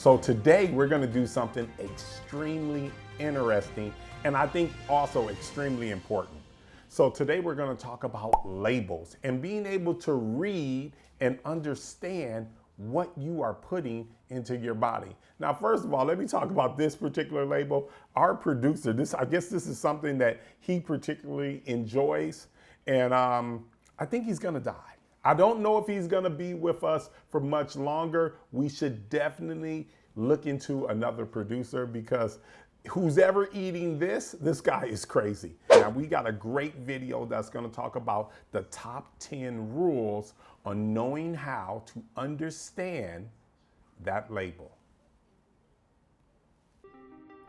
So today we're gonna do something extremely interesting and I think also extremely important. So today we're gonna talk about labels and being able to read and understand what you are putting into your body. Now, first of all, let me talk about this particular label. Our producer, I guess this is something that he particularly enjoys, and I think he's gonna die. I don't know if he's gonna be with us for much longer. We should definitely look into another producer because who's ever eating this guy is crazy. Now, we got a great video that's gonna talk about the top 10 rules on knowing how to understand that label.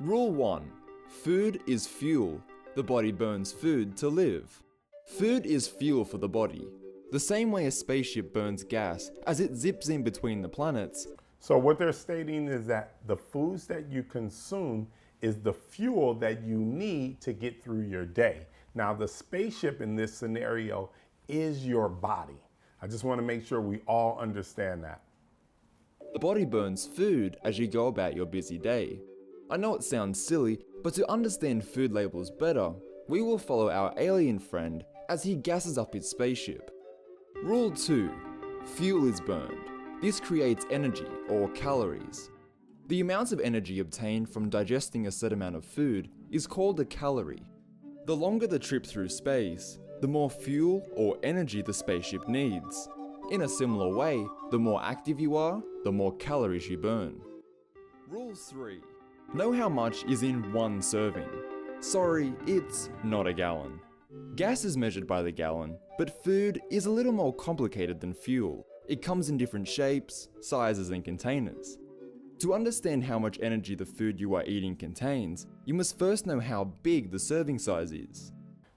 Rule 1. Food is fuel. The body burns food to live. Food is fuel for the body. The same way a spaceship burns gas as it zips in between the planets. So what they're stating is that the foods that you consume is the fuel that you need to get through your day. Now, the spaceship in this scenario is your body. I just want to make sure we all understand that. The body burns food as you go about your busy day. I know it sounds silly, but to understand food labels better, we will follow our alien friend as he gasses up his spaceship. Rule 2. Fuel is burned. This creates energy, or calories. The amount of energy obtained from digesting a set amount of food is called a calorie. The longer the trip through space, the more fuel or energy the spaceship needs. In a similar way, the more active you are, the more calories you burn. Rule 3. Know how much is in one serving. Sorry, it's not a gallon. Gas is measured by the gallon, but food is a little more complicated than fuel. It comes in different shapes, sizes, and containers. To understand how much energy the food you are eating contains, you must first know how big the serving size is.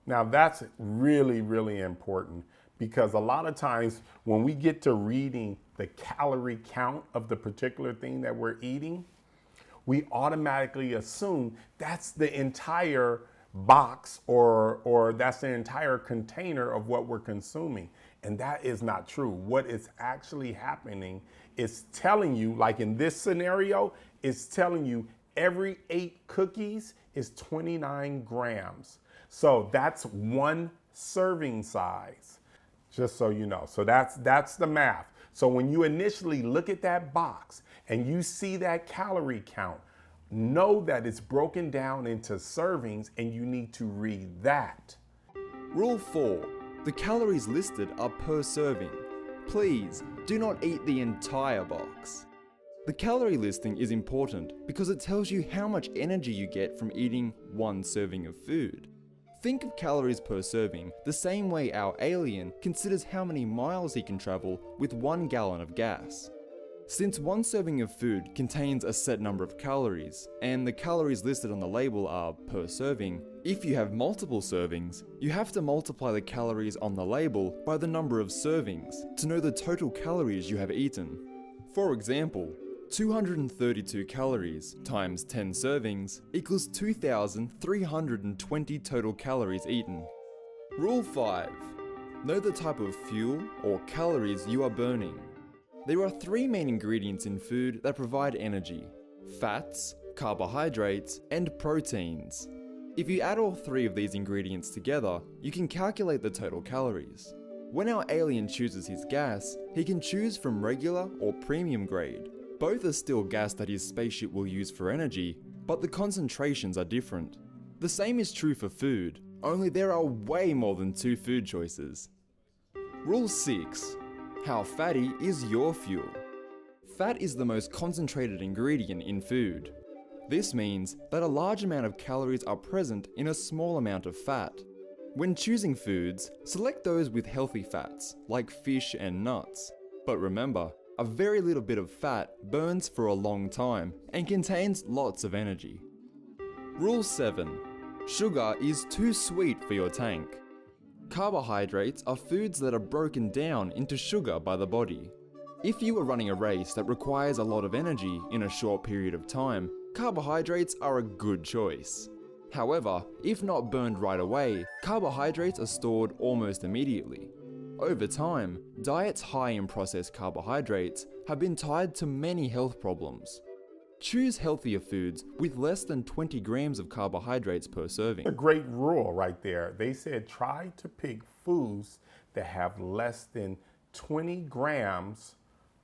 Now that's really, really important because a lot of times when we get to reading the calorie count of the particular thing that we're eating, we automatically assume that's the entire box or that's the entire container of what we're consuming. And that is not true. What is actually happening is telling you, like in this scenario, it's telling you every 8 cookies is 29 grams. So that's one serving size, just so you know. So that's the math. So when you initially look at that box and you see that calorie count, know that it's broken down into servings and you need to read that. Rule 4. The calories listed are per serving. Please, do not eat the entire box. The calorie listing is important because it tells you how much energy you get from eating one serving of food. Think of calories per serving the same way our alien considers how many miles he can travel with 1 gallon of gas. Since one serving of food contains a set number of calories, and the calories listed on the label are per serving, if you have multiple servings, you have to multiply the calories on the label by the number of servings to know the total calories you have eaten. For example, 232 calories times 10 servings equals 2,320 total calories eaten. Rule 5. Know the type of fuel or calories you are burning. There are 3 main ingredients in food that provide energy: fats, carbohydrates, and proteins. If you add all 3 of these ingredients together, you can calculate the total calories. When our alien chooses his gas, he can choose from regular or premium grade. Both are still gas that his spaceship will use for energy, but the concentrations are different. The same is true for food, only there are way more than 2 food choices. Rule 6. How fatty is your fuel? Fat is the most concentrated ingredient in food. This means that a large amount of calories are present in a small amount of fat. When choosing foods, select those with healthy fats, like fish and nuts. But remember, a very little bit of fat burns for a long time and contains lots of energy. Rule 7. Sugar is too sweet for your tank. Carbohydrates are foods that are broken down into sugar by the body. If you are running a race that requires a lot of energy in a short period of time, carbohydrates are a good choice. However, if not burned right away, carbohydrates are stored almost immediately. Over time, diets high in processed carbohydrates have been tied to many health problems. Choose healthier foods with less than 20 grams of carbohydrates per serving. A great rule right there. They said try to pick foods that have less than 20 grams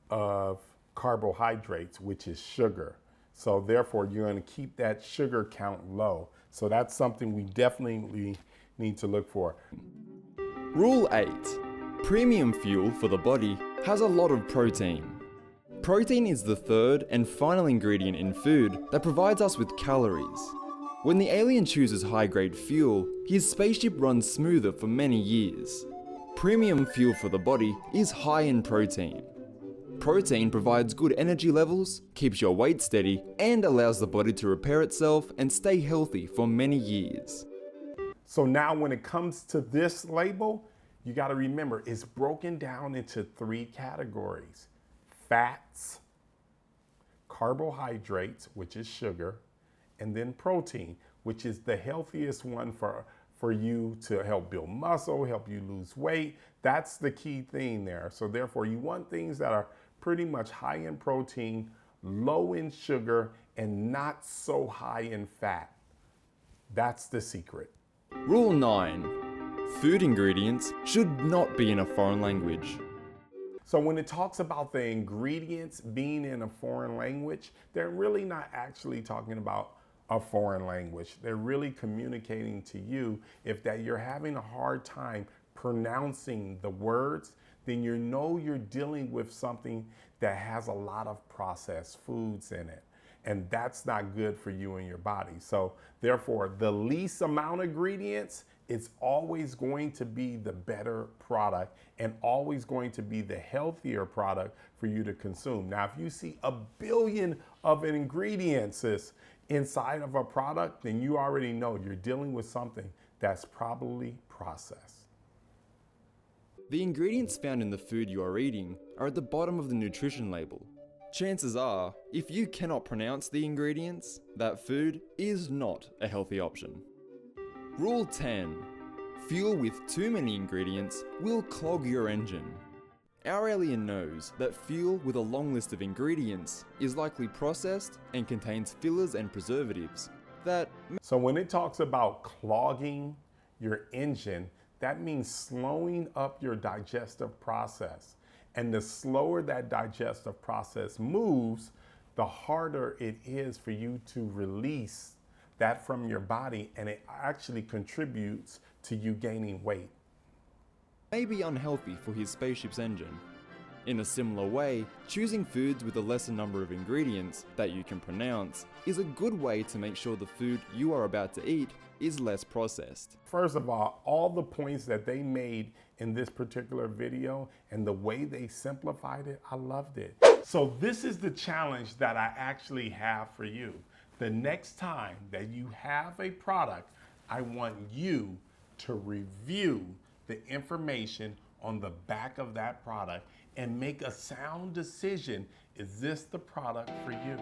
of carbohydrates, which is sugar. So therefore, you're going to keep that sugar count low. So that's something we definitely need to look for. Rule 8. Premium fuel for the body has a lot of protein. Protein is the third and final ingredient in food that provides us with calories. When the alien chooses high-grade fuel, his spaceship runs smoother for many years. Premium fuel for the body is high in protein. Protein provides good energy levels, keeps your weight steady, and allows the body to repair itself and stay healthy for many years. So now when it comes to this label, you got to remember it's broken down into 3 categories: fats, carbohydrates, which is sugar, and then protein, which is the healthiest one for you to help build muscle, help you lose weight. That's the key thing there. So therefore, you want things that are pretty much high in protein, low in sugar, and not so high in fat. That's the secret. Rule 9. Food ingredients should not be in a foreign language. So when it talks about the ingredients being in a foreign language, they're really not actually talking about a foreign language. They're really communicating to you if that you're having a hard time pronouncing the words, then you know you're dealing with something that has a lot of processed foods in it. And that's not good for you and your body. So therefore, the least amount of ingredients, it's always going to be the better product and always going to be the healthier product for you to consume. Now, if you see a billion of ingredients inside of a product, then you already know you're dealing with something that's probably processed. The ingredients found in the food you are eating are at the bottom of the nutrition label. Chances are, if you cannot pronounce the ingredients, that food is not a healthy option. Rule 10. Fuel with too many ingredients will clog your engine. Our alien knows that fuel with a long list of ingredients is likely processed and contains fillers and preservatives that... So when it talks about clogging your engine, that means slowing up your digestive process. And the slower that digestive process moves, the harder it is for you to release that from your body, and it actually contributes to you gaining weight. may be unhealthy for his spaceship's engine. In a similar way, choosing foods with a lesser number of ingredients that you can pronounce is a good way to make sure the food you are about to eat is less processed. First of all the points that they made in this particular video and the way they simplified it, I loved it. So this is the challenge that I actually have for you. The next time that you have a product, I want you to review the information on the back of that product and make a sound decision. Is this the product for you?